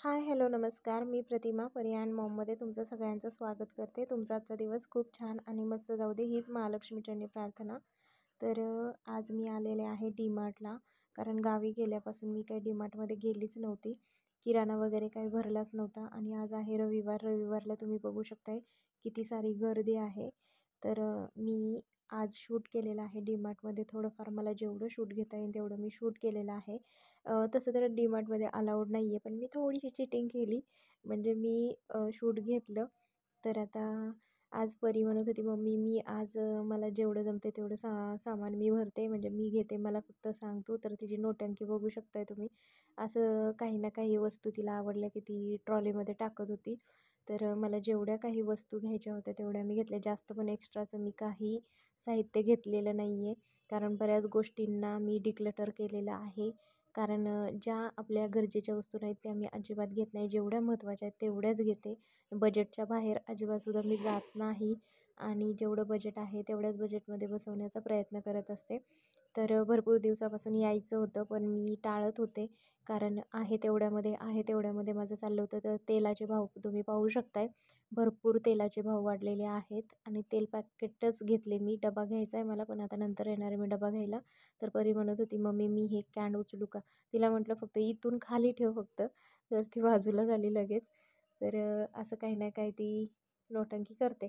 हाय, hello, नमस्कार. मी प्रतिमा परियाण मॉममध्ये तुमचं सगळ्यांचं स्वागत करते. तुमचा आजचा दिवस खूप छान आणि मस्त जाऊ दे, हीच महालक्ष्मीचरणी प्रार्थना. तर आज मी आलेले आहे डीमार्टला, कारण गावी गेल्यापासून मी काही डीमार्टमध्ये गेलीच नव्हती. किराणा वगैरे काही भरलाच नव्हता आणि आज आहे रविवार. रविवारला तुम्ही बघू शकताय किती सारी गर्दी आहे. तर मी आज शूट केलेलं आहे डीमार्टमध्ये. थोडंफार मला जेवढं शूट घेता येईल तेवढं मी शूट केलेलं आहे. तसं तर डीमार्टमध्ये अलाउड नाही आहे, पण मी थोडीशी चिटिंग केली. म्हणजे मी शूट घेतलं. तर आता आज परी म्हणत होती, "मम्मी मी आज मला जेवढं जमते तेवढं सामान मी भरते, म्हणजे मी घेते, मला फक्त सांग तू." तर तिची नोटंकी बघू शकताय तुम्ही. असं काही ना काही वस्तू तिला आवडल्या की ती ट्रॉलीमध्ये टाकत होती. तर मला जेवढ्या काही वस्तू घ्यायच्या होत्या तेवढ्या मी घेतल्या. जास्त पण एक्स्ट्राचं मी काही साहित्य घेतलेलं नाही आहे. कारण बऱ्याच गोष्टींना मी डिक्लटर केलेलं आहे. कारण ज्या आपल्या गरजेच्या वस्तू नाहीत त्या मी अजिबात घेत नाही. जेवढ्या महत्त्वाच्या आहेत तेवढ्याच घेते. बजेटच्या बाहेर अजिबातसुद्धा मी जात नाही आणि जेवढं बजेट आहे तेवढ्याच बजेटमध्ये बसवण्याचा प्रयत्न करत असते. तर भरपूर दिवसापासून यायचं होतं, पण मी टाळत होते. कारण आहे तेवढ्यामध्ये माझं चाललं होतं. तर तेलाचे भाव तुम्ही पाहू शकताय. भरपूर तेलाचे भाव वाढलेले आहेत आणि तेल पॅकेटच घेतले मी. डबा घ्यायचा आहे मला, पण आता नंतर येणार आहे मी डबा घ्यायला. तर परी म्हणत होती, "मम्मी मी हे कॅन उचलू का?" तिला म्हटलं, "फक्त इथून खाली ठेव फक्त." तर ती बाजूला झाली लगेच. तर असं काही ना काही ती नौटंकी करते.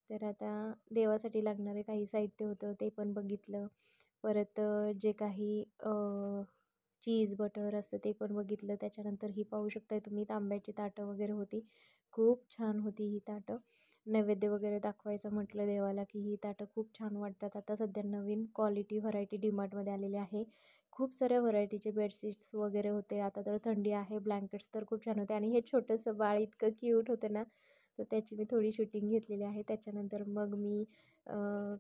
तर आता देवासाठी लागणारे काही साहित्य होतं ते पण बघितलं. परत जे काही चीज बटर असतं ते पण बघितलं. त्याच्यानंतर ही पाहू शकताय तुम्ही तांब्याची ताटं वगैरे होती. खूप छान होती ही ताटं. नैवेद्य वगैरे दाखवायचं म्हटलं देवाला की ही ताटं खूप छान वाटतात. आता सध्या नवीन क्वालिटी व्हरायटी डीमार्टमध्ये आलेली आहे. खूप साऱ्या व्हरायटीचे बेडशीट्स वगैरे होते. आता तर थंडी आहे, ब्लँकेट्स तर खूप छान होते आणि हे छोटंसं बाळ इतकं क्यूट होतं ना, तर त्याची मी थोडी शूटिंग घेतलेली आहे. त्याच्यानंतर मग मी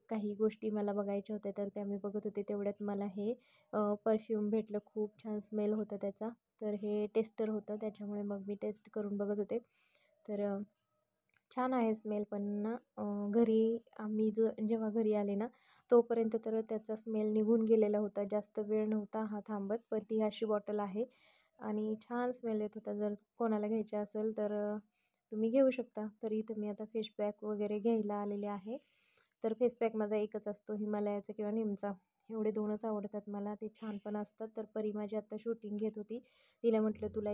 काही गोष्टी मला बघायच्या होत्या तर त्या मी बघत होते. तेवढ्यात मला हे परफ्यूम भेटलं. खूप छान स्मेल होता त्याचा. तर हे टेस्टर होतं, त्याच्यामुळे मग मी टेस्ट करून बघत होते. तर छान आहे स्मेल पण ना, घरी आम्ही जेव्हा घरी आले ना तोपर्यंत तर त्याचा स्मेल निघून गेलेला होता. जास्त वेळ नव्हता हा थांबत. पण ती अशी बॉटल आहे आणि छान स्मेल येत होता. जर कोणाला घ्यायचे असेल तर तुम्ही घेऊ शकता. तर इथं मी आता फेस पॅक वगैरे घ्यायला आलेले आहे. तर फेस पॅक माझा एकच असतो, हिमालयाचा किंवा निमचा. एवढे 2च आवडतात मला, ते छान पण असतात. तर परी माझी आत्ता शूटिंग घेत होती. तिला म्हटलं, "तुला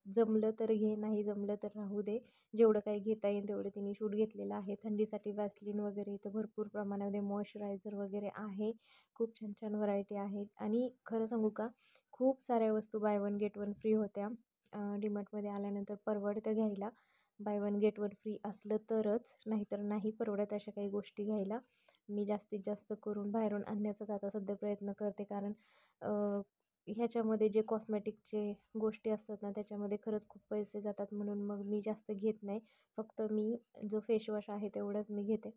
जमलं तर घे, नाही जमलं तर राहू दे." जेवढं काही घेता येईल तेवढं तिने शूट घेतलेलं आहे. थंडीसाठी वॅसलीन वगैरे इथं भरपूर प्रमाणामध्ये मॉइश्चरायझर वगैरे आहे. खूप छान छान व्हरायटी आहे आणि खरं सांगू का, खूप साऱ्या वस्तू by one get one free होत्या. डीमार्टमध्ये आल्यानंतर परवडतं घ्यायला. By one get one free असलं तरच, नाहीतर नाही परवडत अशा काही गोष्टी घ्यायला. मी जास्तीत जास्त करून बाहेरून आणण्याचाच आता सध्या प्रयत्न करते. कारण ह्याच्यामध्ये जे कॉस्मेटिकचे गोष्टी असतात ना त्याच्यामध्ये खरंच खूप पैसे जातात, म्हणून मग मी जास्त घेत नाही. फक्त मी जो फेसवॉश आहे तेवढंच मी घेते.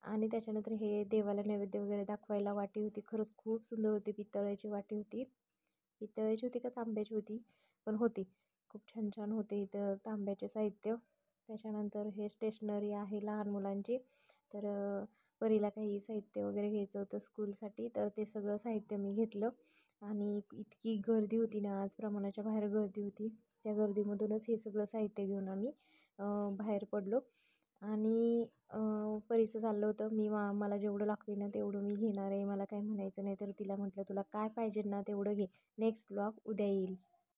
आणि त्याच्यानंतर हे देवाला नैवेद्य वगैरे दाखवायला वाटी होती. खरंच खूप सुंदर होती. पितळेची वाटी होती. पितळेची होती का तांब्याची होती, पण होती. खूप छान छान होते इथं तांब्याचे साहित्य. त्याच्यानंतर हे स्टेशनरी आहे लहान मुलांची. तर परीला काही साहित्य वगैरे घ्यायचं होतं स्कूलसाठी, तर ते सगळं साहित्य मी घेतलं. आणि इतकी गर्दी होती ना, आज प्रमाणाच्या बाहेर गर्दी होती. त्या गर्दीमधूनच हे सगळं साहित्य घेऊन आम्ही बाहेर पडलो. आणि परीचं चाललं होतं, मला जेवढं लागते ना तेवढं मी घेणार आहे, मला काय म्हणायचं नाही. तर तिला म्हटलं, "तुला काय पाहिजे ना तेवढं घे, नेक्स्ट ब्लॉग उद्या येईल."